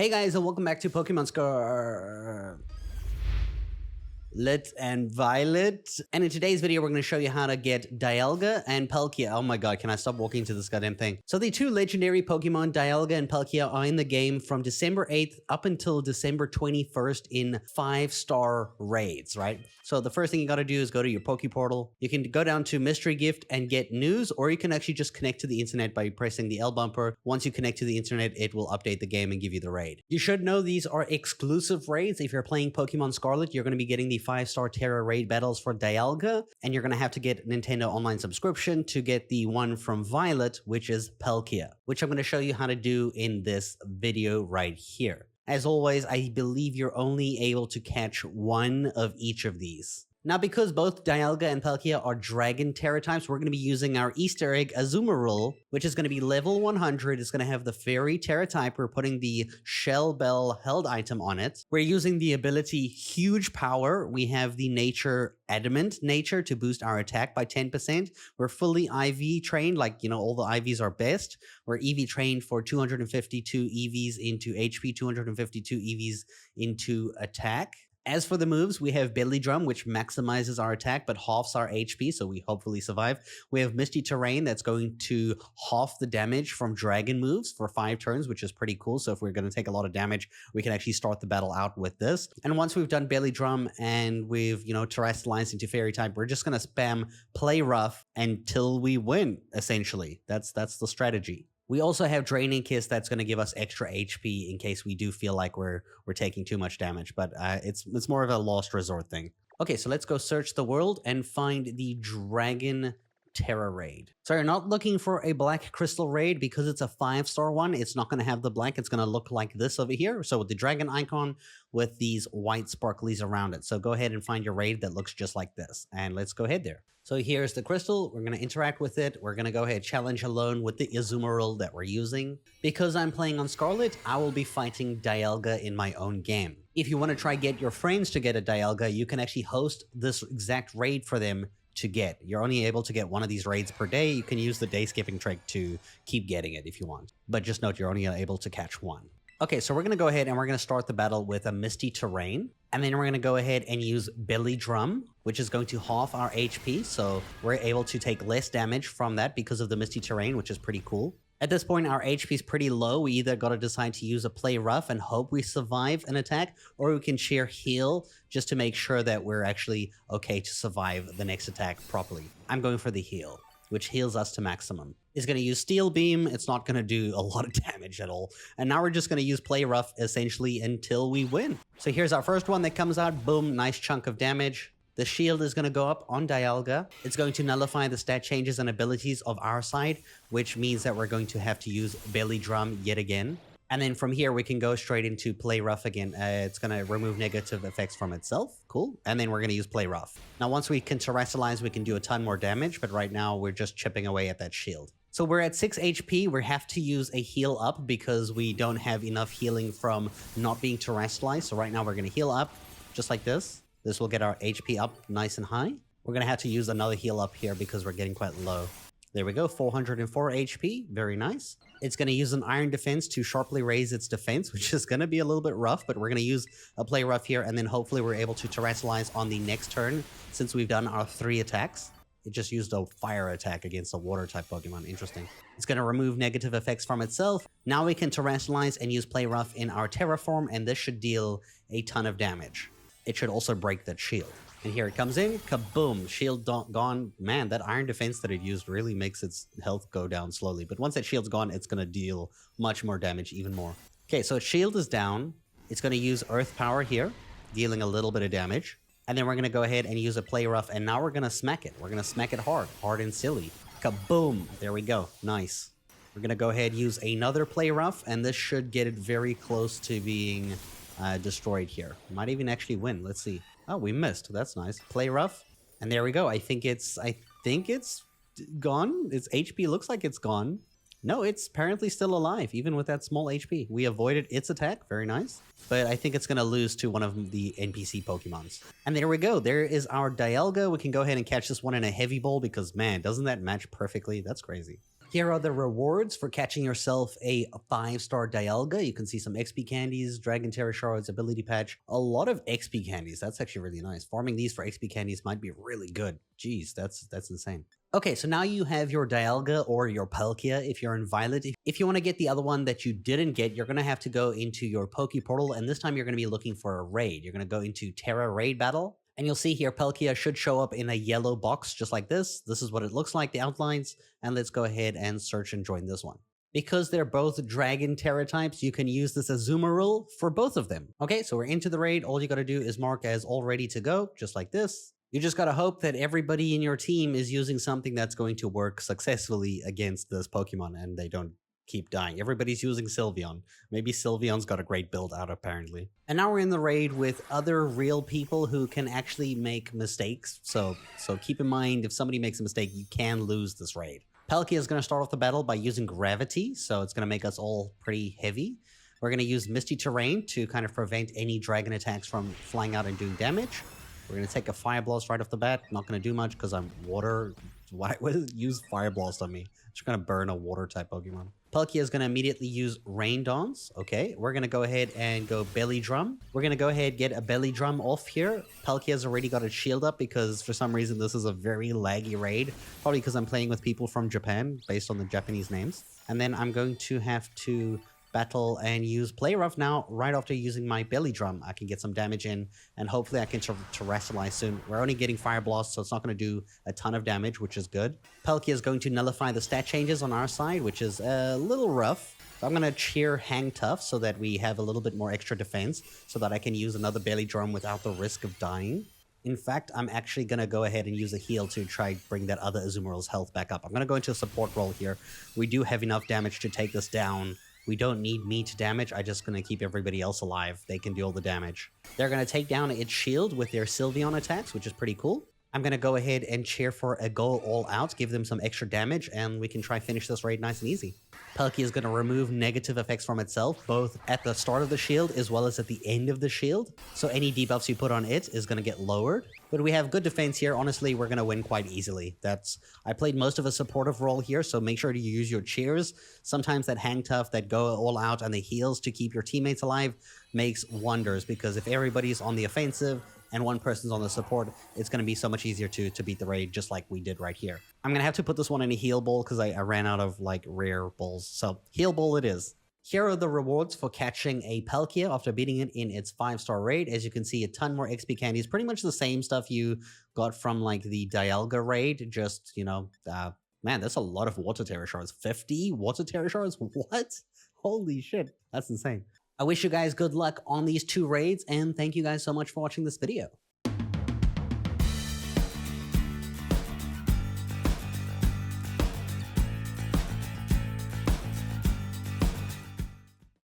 Hey guys, and welcome back to Pokemon Scarlet and Violet. And in today's video, we're going to show you how to get Dialga and Palkia. Oh my god, can I stop walking to this goddamn thing? So the two legendary Pokemon, Dialga and Palkia, are in the game from December 8th up until December 21st in 5-star raids, right? So the first thing you got to do is go to your Poke Portal. You can go down to Mystery Gift and get news, or you can actually just connect to the internet by pressing the L bumper. Once you connect to the internet, it will update the game and give you the raid. You should know these are exclusive raids. If you're playing Pokemon Scarlet, you're going to be getting the 5-star Tera raid battles for Dialga, and you're going to have to get Nintendo Online subscription to get the one from Violet, which is Palkia, which I'm going to show you how to do in this video right here. As always, I believe you're only able to catch one of each of these. Now, because both Dialga and Palkia are Dragon Tera types, we're going to be using our Easter egg Azumarill, which is going to be level 100. It's going to have the Fairy Tera type. We're putting the Shell Bell held item on it. We're using the ability Huge Power. We have the Nature Adamant Nature to boost our attack by 10%. We're fully IV trained, like, all the IVs are best. We're EV trained for 252 EVs into HP, 252 EVs into attack. As for the moves, we have Belly Drum, which maximizes our attack but halves our HP, so we hopefully survive. We have Misty Terrain, that's going to half the damage from Dragon moves for 5 turns, which is pretty cool. So if we're going to take a lot of damage, we can actually start the battle out with this. And once we've done Belly Drum and we've, terrestrialized into Fairy type, we're just going to spam Play Rough until we win, essentially. That's the strategy. We also have Draining Kiss that's going to give us extra HP in case we do feel like we're taking too much damage, but it's more of a last resort thing. Okay, so let's go search the world and find the Dragon Tera raid. So you're not looking for a black crystal raid because it's a 5-star one. It's not going to have the black. It's going to look like this over here. So with the dragon icon with these white sparklies around it. So go ahead and find your raid that looks just like this. And let's go ahead there. So here's the crystal. We're going to interact with it. We're going to go ahead challenge alone with the Azumarill that we're using. Because I'm playing on Scarlet, I will be fighting Dialga in my own game. If you want to try get your friends to get a Dialga, you can actually host this exact raid for them to get. You're only able to get one of these raids per day. You can use the day skipping trick to keep getting it if you want. But just note, you're only able to catch one. Okay, so we're going to go ahead and we're going to start the battle with a Misty Terrain. And then we're going to go ahead and use Belly Drum, which is going to half our HP. So we're able to take less damage from that because of the Misty Terrain, which is pretty cool. At this point, our HP is pretty low. We either got to decide to use a Play Rough and hope we survive an attack, or we can sheer heal just to make sure that we're actually okay to survive the next attack properly. I'm going for the heal, which heals us to maximum. It's going to use Steel Beam. It's not going to do a lot of damage at all. And now we're just going to use Play Rough essentially until we win. So here's our first one that comes out. Boom, nice chunk of damage. The shield is going to go up on Dialga. It's going to nullify the stat changes and abilities of our side, which means that we're going to have to use Belly Drum yet again. And then from here, we can go straight into Play Rough again. It's going to remove negative effects from itself. Cool. And then we're going to use Play Rough. Now, once we can terrestrialize, we can do a ton more damage, but right now we're just chipping away at that shield. So we're at 6 HP. We have to use a heal up because we don't have enough healing from not being terrestrialized. So right now we're going to heal up just like this. This will get our HP up nice and high. We're going to have to use another heal up here because we're getting quite low. There we go, 404 HP. Very nice. It's going to use an Iron Defense to sharply raise its defense, which is going to be a little bit rough, but we're going to use a Play Rough here, and then hopefully we're able to terrestrialize on the next turn since we've done our 3 attacks. It just used a fire attack against a water type Pokemon. Interesting. It's going to remove negative effects from itself. Now we can terrestrialize and use Play Rough in our Terra form, and this should deal a ton of damage. It should also break that shield. And here it comes in. Kaboom. Shield gone. Man, that Iron Defense that it used really makes its health go down slowly. But once that shield's gone, it's going to deal much more damage, even more. Okay, so its shield is down. It's going to use Earth Power here, dealing a little bit of damage. And then we're going to go ahead and use a Play Rough. And now we're going to smack it. We're going to smack it hard. Hard and silly. Kaboom. There we go. Nice. We're going to go ahead and use another Play Rough. And this should get it very close to being destroyed here. Might even actually win. Let's see. Oh, we missed. That's nice. Play Rough. And there we go. I think it's gone. Its HP looks like it's gone. No, it's apparently still alive, even with that small HP. We avoided its attack. Very nice. But I think it's going to lose to one of the NPC Pokemons. And there we go. There is our Dialga. We can go ahead and catch this one in a heavy ball because, man, doesn't that match perfectly? That's crazy. Here are the rewards for catching yourself a 5-star Dialga. You can see some XP candies, Dragon Terra Shards, Ability Patch, a lot of XP candies. That's actually really nice. Farming these for XP candies might be really good. Jeez, that's insane. Okay, so now you have your Dialga or your Palkia if you're in Violet. If you want to get the other one that you didn't get, you're going to have to go into your Poke Portal, and this time you're going to be looking for a raid. You're going to go into Terra Raid Battle, and you'll see here Palkia should show up in a yellow box just like this. This is what it looks like, the outlines, and let's go ahead and search and join this one. Because they're both Dragon Terra types, you can use this Azumarill for both of them. Okay, so we're into the raid. All you got to do is mark as all ready to go, just like this. You just gotta hope that everybody in your team is using something that's going to work successfully against this Pokemon and they don't keep dying. Everybody's using Sylveon. Maybe Sylveon's got a great build out apparently. And now we're in the raid with other real people who can actually make mistakes. So keep in mind, if somebody makes a mistake, you can lose this raid. Palkia is gonna start off the battle by using Gravity, so it's gonna make us all pretty heavy. We're gonna use Misty Terrain to kind of prevent any dragon attacks from flying out and doing damage. We're going to take a Fire Blast right off the bat. Not going to do much because I'm water. Why would it use Fire Blast on me? Just going to burn a water type Pokemon. Palkia is going to immediately use Rain Dance. Okay, we're going to go ahead and go Belly Drum. We're going to go ahead and get a Belly Drum off here. Palkia has already got its shield up because for some reason this is a very laggy raid. Probably because I'm playing with people from Japan based on the Japanese names. And then I'm going to have to battle and use Play Rough now. Right after using my Belly Drum, I can get some damage in and hopefully I can terrestrialize soon. We're only getting Fire Blast, so it's not going to do a ton of damage, which is good. Palkia is going to nullify the stat changes on our side, which is a little rough. So I'm going to cheer Hang Tough so that we have a little bit more extra defense so that I can use another Belly Drum without the risk of dying. In fact, I'm actually going to go ahead and use a heal to try bring that other Azumarill's health back up. I'm going to go into a support role here. We do have enough damage to take this down. We don't need me to damage. I'm just going to keep everybody else alive. They can do all the damage. They're going to take down its shield with their Sylveon attacks, which is pretty cool. I'm going to go ahead and cheer for a go all out, give them some extra damage, and we can try finish this raid nice and easy. Palkia is going to remove negative effects from itself, both at the start of the shield as well as at the end of the shield. So any debuffs you put on it is going to get lowered. But we have good defense here. Honestly, we're going to win quite easily. I played most of a supportive role here, so make sure to use your cheers. Sometimes that Hang Tough, that go all out, and the heals to keep your teammates alive makes wonders, because if everybody's on the offensive and one person's on the support, it's going to be so much easier to beat the raid, just like we did right here. I'm going to have to put this one in a heal bowl because I ran out of like rare bowls. So heal bowl it is. Here are the rewards for catching a Palkia after beating it in its 5-star raid. As you can see, a ton more XP candies, pretty much the same stuff you got from like the Dialga raid, just, you know, man, that's a lot of water terra shards. 50 water terra shards? What? Holy shit, that's insane. I wish you guys good luck on these 2 raids, and thank you guys so much for watching this video.